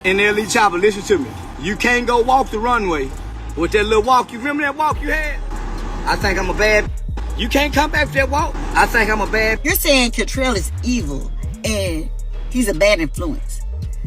NLE Choppa, listen to me. You can't go walk the runway with that little walk. You remember that walk you had? I think I'm a bad. You can't come back with that walk. I think I'm a bad. You're saying Catrell is evil and he's a bad influence.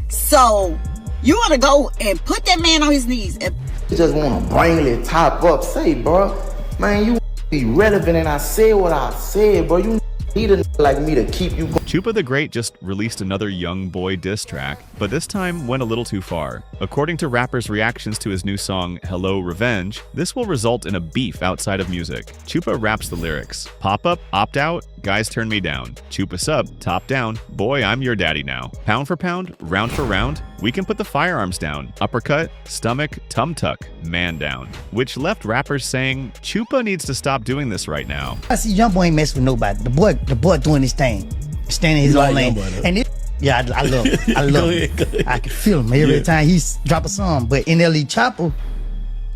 So you want to go and put that man on his knees and You just want to bring it top up. Say, bro, man, you be relevant, and I said what I said, bro. You need a like me to keep you going. Choopa the Great just released another YoungBoy diss track, but this time went a little too far. According to rappers' reactions to his new song, Hello Revenge, this will result in a beef outside of music. Choopa raps the lyrics. Pop up, opt out, guys turn me down. Choopa sub, top down, boy I'm your daddy now. Pound for pound, round for round, we can put the firearms down. Uppercut, stomach, tum tuck, man down. Which left rappers saying, Choopa needs to stop doing this right now. I see YoungBoy ain't messing with nobody. The boy doing his thing. Standing his own lane. And it, yeah, I love it. I love it. I can feel him every time he drop a song. But NLE Choppa,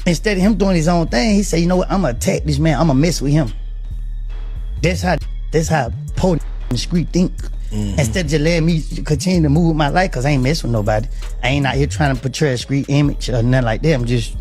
instead of him doing his own thing, he said, you know what, I'm gonna attack this man, I'm gonna mess with him. That's how poor in the street think. Instead of just letting me continue to move with my life, cause I ain't messing with nobody. I ain't out here trying to portray a street image or nothing like that. I'm just.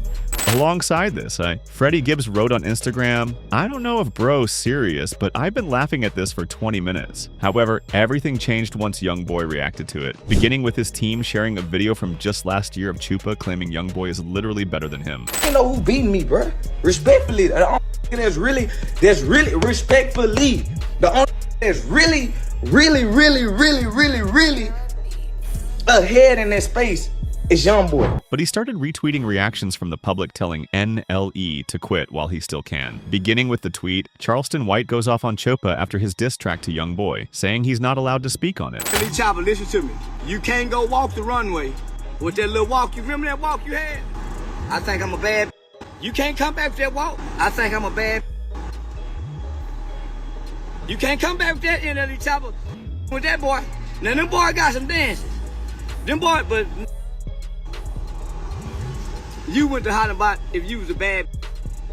Alongside this, Freddie Gibbs wrote on Instagram, I don't know if bro's serious, but I've been laughing at this for 20 minutes. However, everything changed once YoungBoy reacted to it, beginning with his team sharing a video from just last year of Choopa claiming YoungBoy is literally better than him. You know who beating me, bro? Respectfully, the only that's really respectfully, the only that's really ahead in that space is YoungBoy. But he started retweeting reactions from the public telling NLE to quit while he still can. Beginning with the tweet, Charleston White goes off on Choopa after his diss track to YoungBoy, saying he's not allowed to speak on it. NLE Choppa, listen to me. You can't go walk the runway with that little walk. You remember that walk you had? I think I'm a bad. You can't come back with that walk. I think I'm a bad. You can't come back with that NLE Choppa with that boy. Now them boy got some dances. Them boy, but you went to holler about if you was a bad,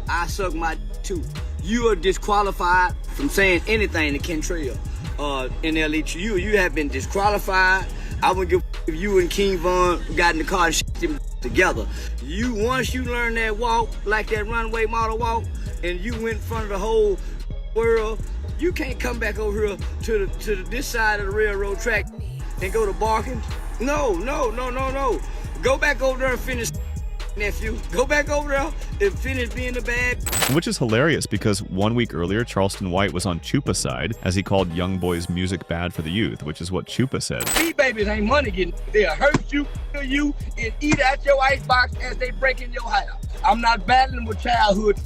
I suck my too. You are disqualified from saying anything to Kentrell. NLE, you have been disqualified. I would give if you and King Von got in the car and shit them together. Once you learn that walk, like that runway model walk, and you went in front of the whole world, you can't come back over here to this side of the railroad track and go to barking. No. Go back over there and finish. Nephew, go back over there and finish being the bad. Which is hilarious because 1 week earlier, Charleston White was on Choopa's side as he called YoungBoy's music bad for the youth, which is what Choopa said. These babies ain't money getting. They'll hurt you, kill you, and eat out your icebox as they break in your house. I'm not battling with childhood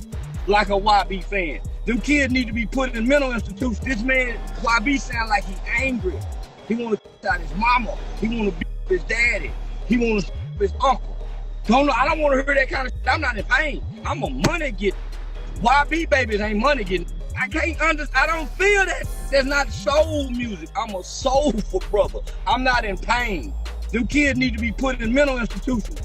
like a YB fan. Them kids need to be put in mental institutions. This man, YB, sound like he's angry. He want to out his mama. He want to beat his daddy. He want to his uncle. I don't want to hear that kind of shit. I'm not in pain. I'm a money getter. YB babies ain't money getting. I can't understand. I don't feel that. That's not soul music. I'm a soulful brother. I'm not in pain. Them kids need to be put in mental institutions.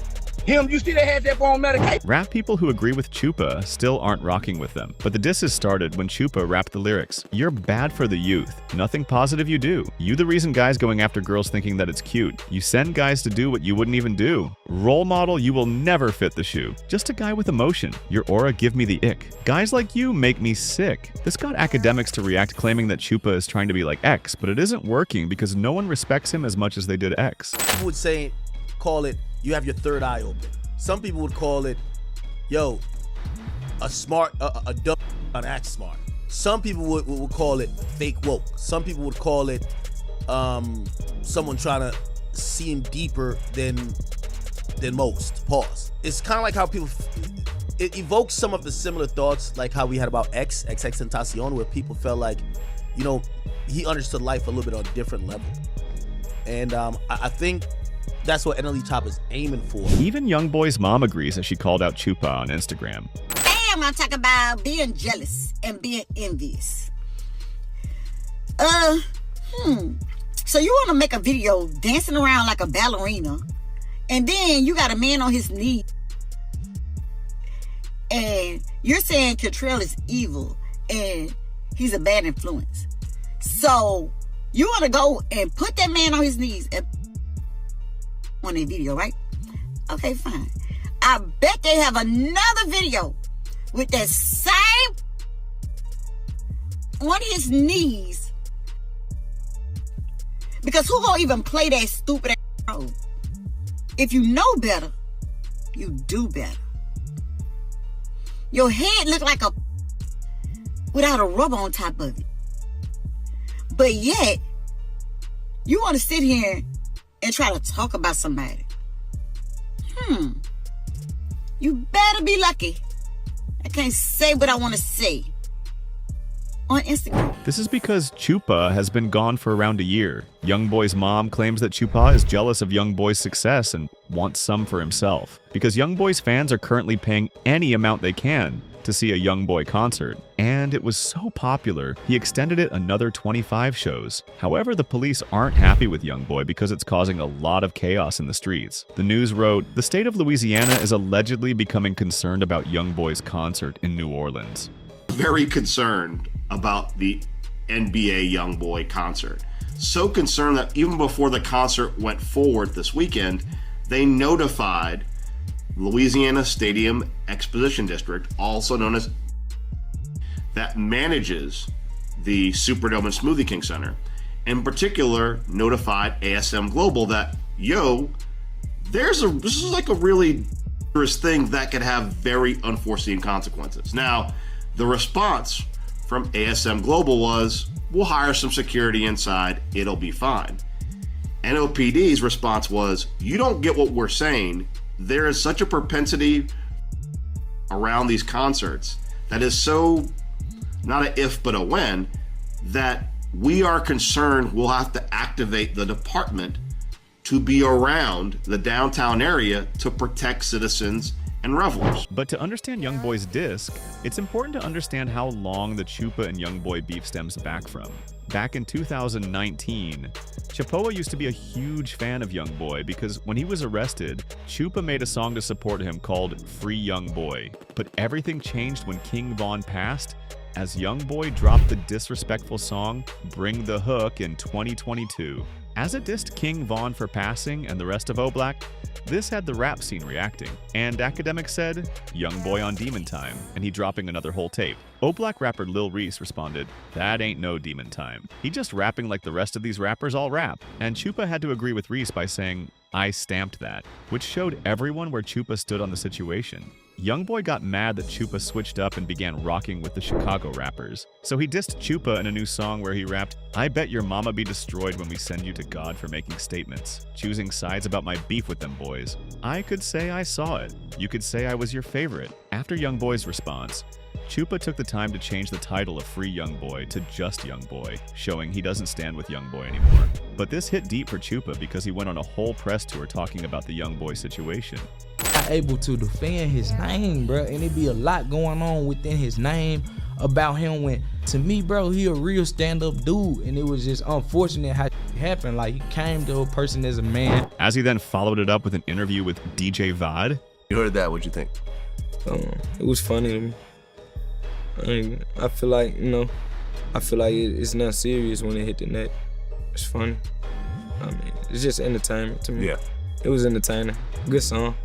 You see they had that on medication. Rap people who agree with Choopa still aren't rocking with them. But the disses started when Choopa rapped the lyrics, you're bad for the youth. Nothing positive you do. You the reason guys going after girls thinking that it's cute. You send guys to do what you wouldn't even do. Role model, you will never fit the shoe. Just a guy with emotion. Your aura give me the ick. Guys like you make me sick. This got academics to react claiming that Choopa is trying to be like X, but it isn't working because no one respects him as much as they did X. People would say, call it, you have your third eye open. Some people would call it, yo, a dumb act smart. Some people would call it fake woke. Some people would call it someone trying to seem deeper than most. Pause. It's kind of like how people, it evokes some of the similar thoughts like how we had about XXXTentacion, where people felt like, you know, he understood life a little bit on a different level. And I think that's what NLE Choppa is aiming for. Even YoungBoy's mom agrees as she called out Choopa on Instagram. Hey, I'm gonna talk about being jealous and being envious. So you wanna make a video dancing around like a ballerina, and then you got a man on his knee, and you're saying Catrell is evil and he's a bad influence. So you wanna go and put that man on his knees and on their video, right? Okay, fine. I bet they have another video with that same on his knees. Because who gonna even play that stupid ass role? If you know better, you do better. Your head look like a without a rubber on top of it. But yet, you want to sit here and try to talk about somebody. You better be lucky. I can't say what I want to say on Instagram. This is because Choopa has been gone for around a year. YoungBoy's mom claims that Choopa is jealous of YoungBoy's success and wants some for himself, because YoungBoy's fans are currently paying any amount they can to see a YoungBoy concert. And it was so popular, he extended it another 25 shows. However, the police aren't happy with YoungBoy because it's causing a lot of chaos in the streets. The news wrote, "The state of Louisiana is allegedly becoming concerned about YoungBoy's concert in New Orleans." Very concerned about the NBA YoungBoy concert. So concerned that even before the concert went forward this weekend, they notified Louisiana Stadium Exposition District, also known as, that manages the Superdome and Smoothie King Center. In particular, notified ASM Global that, yo, this is like a really dangerous thing that could have very unforeseen consequences. Now, the response from ASM Global was, we'll hire some security inside, it'll be fine. NOPD's response was, you don't get what we're saying. There is such a propensity around these concerts that is so, not an if but a when, that we are concerned we'll have to activate the department to be around the downtown area to protect citizens and revelers. But to understand YoungBoy's disc, it's important to understand how long the Choopa and YoungBoy beef stems back from. Back in 2019, Choopa used to be a huge fan of YoungBoy because when he was arrested, Choopa made a song to support him called Free YoungBoy. But everything changed when King Von passed, as YoungBoy dropped the disrespectful song Bring the Hook in 2022. As it dissed King Von for passing and the rest of O-Black, this had the rap scene reacting, and academics said, YoungBoy on Demon Time, and he dropping another whole tape. O-Black rapper Lil Reese responded, that ain't no Demon Time. He just rapping like the rest of these rappers all rap. And Choopa had to agree with Reese by saying, I stamped that, which showed everyone where Choopa stood on the situation. YoungBoy got mad that Choopa switched up and began rocking with the Chicago rappers. So he dissed Choopa in a new song where he rapped, I bet your mama be destroyed when we send you to God for making statements, choosing sides about my beef with them boys. I could say I saw it. You could say I was your favorite. After YoungBoy's response, Choopa took the time to change the title of Free YoungBoy to just YoungBoy, showing he doesn't stand with YoungBoy anymore. But this hit deep for Choopa because he went on a whole press tour talking about the YoungBoy situation. Able to defend his name, bro, and it be a lot going on within his name about him. When to me, bro, he a real stand-up dude, and it was just unfortunate how it happened. Like, he came to a person as a man. As he then followed it up with an interview with DJ Vod. You heard that, what'd you think? It was funny to me. I feel like, it's not serious when it hit the net. It's funny. It's just entertainment to me. Yeah. It was entertaining. Good song.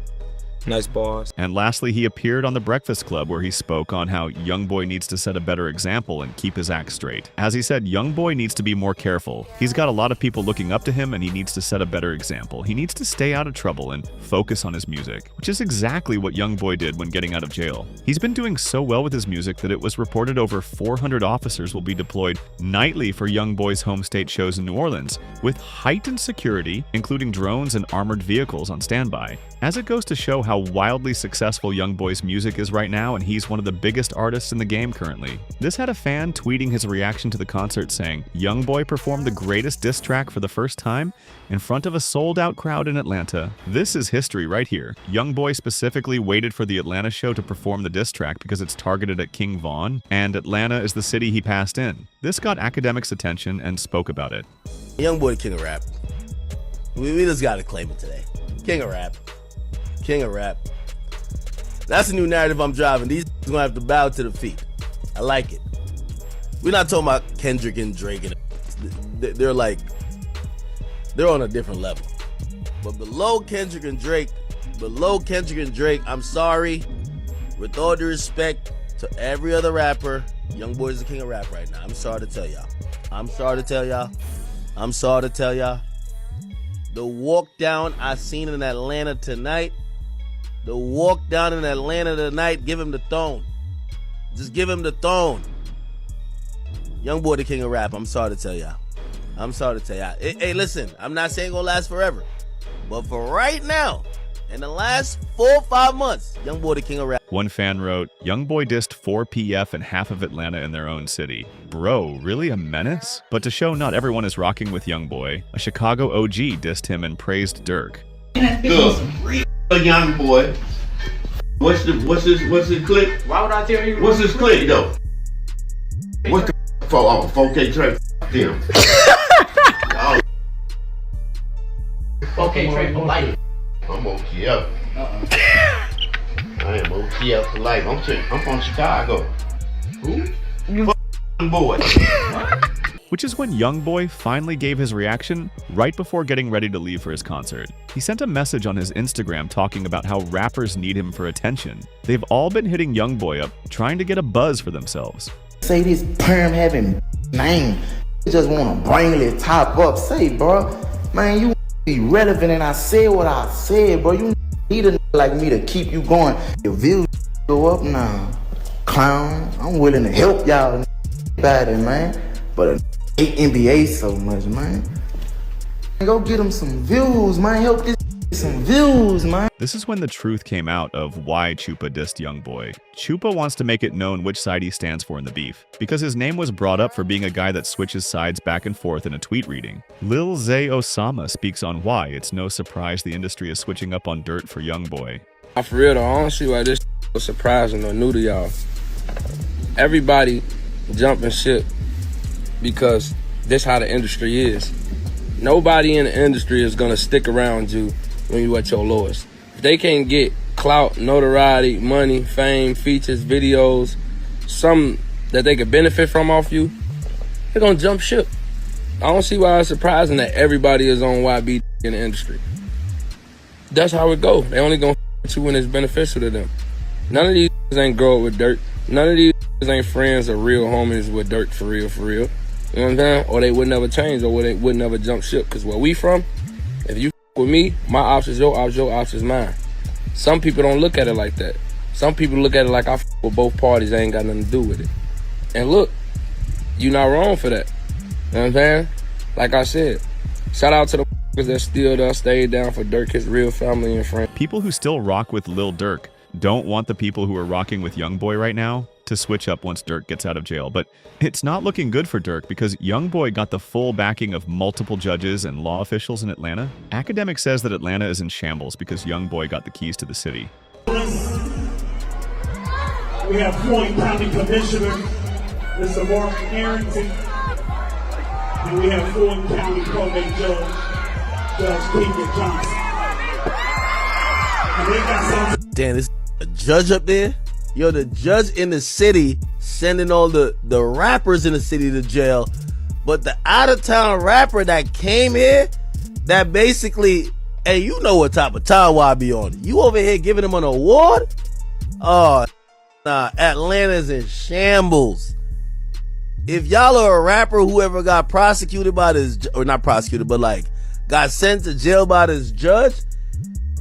Nice bars. And lastly, he appeared on The Breakfast Club where he spoke on how YoungBoy needs to set a better example and keep his act straight. As he said, YoungBoy needs to be more careful. He's got a lot of people looking up to him and he needs to set a better example. He needs to stay out of trouble and focus on his music, which is exactly what YoungBoy did when getting out of jail. He's been doing so well with his music that it was reported over 400 officers will be deployed nightly for YoungBoy's home state shows in New Orleans, with heightened security, including drones and armored vehicles on standby. As it goes to show how wildly successful YoungBoy's music is right now, and he's one of the biggest artists in the game currently. This had a fan tweeting his reaction to the concert saying, YoungBoy performed the greatest diss track for the first time in front of a sold-out crowd in Atlanta. This is history right here. YoungBoy specifically waited for the Atlanta show to perform the diss track because it's targeted at King Von, and Atlanta is the city he passed in. This got academics' attention and spoke about it. YoungBoy, king of rap. We just gotta claim it today. King of rap. King of rap. That's a new narrative I'm driving. These gonna have to bow to the feet. I like it. We're not talking about Kendrick and Drake. They're on a different level. But below Kendrick and Drake, I'm sorry. With all due respect to every other rapper, YoungBoy is the king of rap right now. I'm sorry to tell y'all. The walk down I seen in Atlanta tonight. Give him the throne. Just give him the throne. YoungBoy the king of rap. I'm sorry to tell y'all. Hey, listen, I'm not saying it's gonna last forever. But for right now, in the last 4 or 5 months, YoungBoy the king of rap. One fan wrote, YoungBoy dissed 4 PF and half of Atlanta in their own city. Bro, really a menace? But to show not everyone is rocking with YoungBoy, a Chicago OG dissed him and praised Dirk. YoungBoy. What's his click? Why would I tell you? What's his click though? What's the 4K track? Them. 4K trade for life. I'm OKF. I am OKF for life. I'm from Chicago. Who? Boy. Which is when YoungBoy finally gave his reaction right before getting ready to leave for his concert. He sent a message on his Instagram talking about how rappers need him for attention. They've all been hitting YoungBoy up, trying to get a buzz for themselves. Say this perm having name. You just want to bring it top up. Say, bro, man, you be relevant, and I said what I said, bro. You need a like me to keep you going. Your views go up now. Clown, I'm willing to help y'all about it, man. But I hate NBA so much, man. Go get them some views, man. Help this some views, man. This is when the truth came out of why Choopa dissed YoungBoy. Choopa wants to make it known which side he stands for in the beef, because his name was brought up for being a guy that switches sides back and forth in a tweet reading. Lil Zay Osama speaks on why it's no surprise the industry is switching up on Dirt for YoungBoy. For real though, I don't see why this was surprising or new to y'all. Everybody jumping ship because this how the industry is. Nobody in the industry is gonna stick around you when you at your lowest. If they can't get clout, notoriety, money, fame, features, videos, something that they could benefit from off you, they're gonna jump ship. I don't see why it's surprising that everybody is on YB in the industry. That's how it go. They only gonna with you when it's beneficial to them. None of these ain't grow up with Dirt. None of these ain't friends or real homies with Dirt for real, for real. You know what I'm saying? Or they would never change, or they would never jump ship. Because where we from, if you with me, my ops is your ops is mine. Some people don't look at it like that. Some people look at it like I with both parties, I ain't got nothing to do with it. And look, you not wrong for that. You know what I'm saying? Like I said, shout out to the that still there, stayed down for Dirk, his real family and friends. People who still rock with Lil Durk don't want the people who are rocking with YoungBoy right now to switch up once Dirk gets out of jail. But it's not looking good for Dirk because YoungBoy got the full backing of multiple judges and law officials in Atlanta. Academic says that Atlanta is in shambles because YoungBoy got the keys to the city. We have Floyd County Commissioner, Mr. Mark Harrington, and we have Floyd County Probate Judge, Judge Keegan Johnson. And they got some. Damn, this a judge up there? Yo, the judge in the city sending all the rappers in the city to jail, but the out-of-town rapper that came here, that basically, hey, you know what type of time I be on. You over here giving him an award? Oh, nah, Atlanta's in shambles. If y'all are a rapper who ever got prosecuted by this, or not prosecuted, but like got sent to jail by this judge,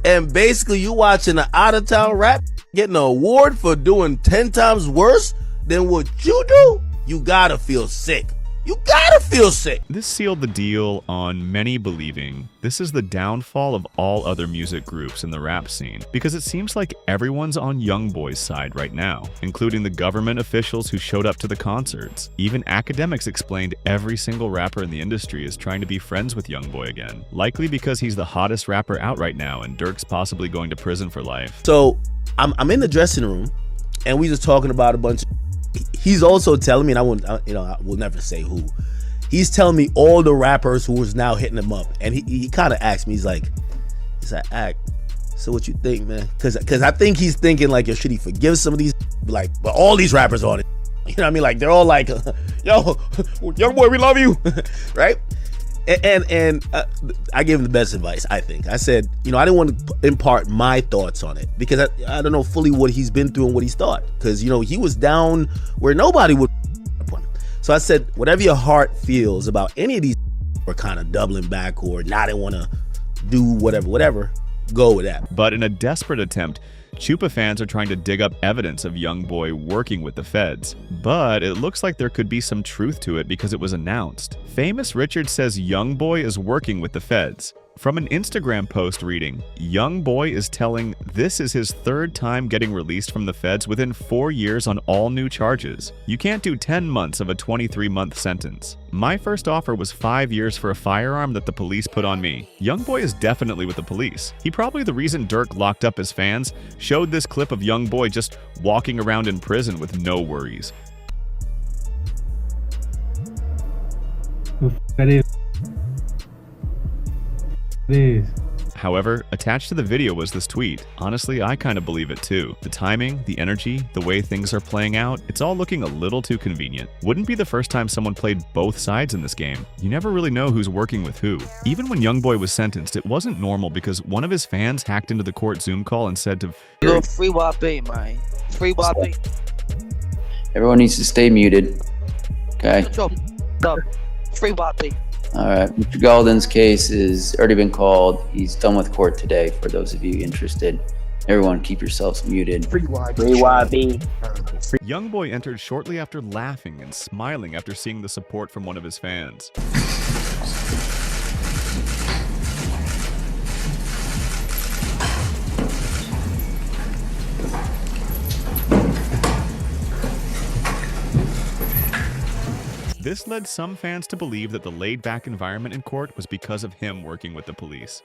and basically you watching an out-of-town rap getting an award for doing 10 times worse than what you do, you gotta feel sick. You gotta feel sick. This sealed the deal on many believing this is the downfall of all other music groups in the rap scene, because it seems like everyone's on YoungBoy's side right now, including the government officials who showed up to the concerts. Even academics explained every single rapper in the industry is trying to be friends with YoungBoy again, likely because he's the hottest rapper out right now and Dirk's possibly going to prison for life. So I'm in the dressing room and we just talking about a bunch of, he's also telling me, and I will never say who, he's telling me all the rappers who was now hitting him up, and he kind of asked me, he's like, Act, so what you think, man? Because I think he's thinking like, yo, should he forgive some of these, like, but all these rappers on it, you know what I mean? Like, they're all like, yo, YoungBoy, we love you, right? And I gave him the best advice, I think. I said, you know, I didn't want to impart my thoughts on it because I don't know fully what he's been through and what he's thought. Because, you know, he was down where nobody would upon him. So I said, whatever your heart feels about any of these or kind of doubling back or not want to do whatever, go with that. But in a desperate attempt, Choopa fans are trying to dig up evidence of YoungBoy working with the feds. But it looks like there could be some truth to it because it was announced. Famous Richard says YoungBoy is working with the feds. From an Instagram post reading, YoungBoy is telling this is his third time getting released from the feds within 4 years on all new charges. You can't do 10 months of a 23-month sentence. My first offer was 5 years for a firearm that the police put on me. YoungBoy is definitely with the police. He probably the reason Dirk locked up his fans, showed this clip of YoungBoy just walking around in prison with no worries. However, attached to the video was this tweet. Honestly, I kind of believe it too. The timing, the energy, the way things are playing out, it's all looking a little too convenient. Wouldn't be the first time someone played both sides in this game. You never really know who's working with who. Even when YoungBoy was sentenced, it wasn't normal because one of his fans hacked into the court Zoom call and said to Yo, free WAP, man. Free WAP. Everyone needs to stay muted. Okay. Free WAP. All right. Mr. Golden's case has already been called. He's done with court today. For those of you interested, everyone keep yourselves muted. Free WAP. YoungBoy entered shortly after laughing and smiling after seeing the support from one of his fans. This led some fans to believe that the laid-back environment in court was because of him working with the police.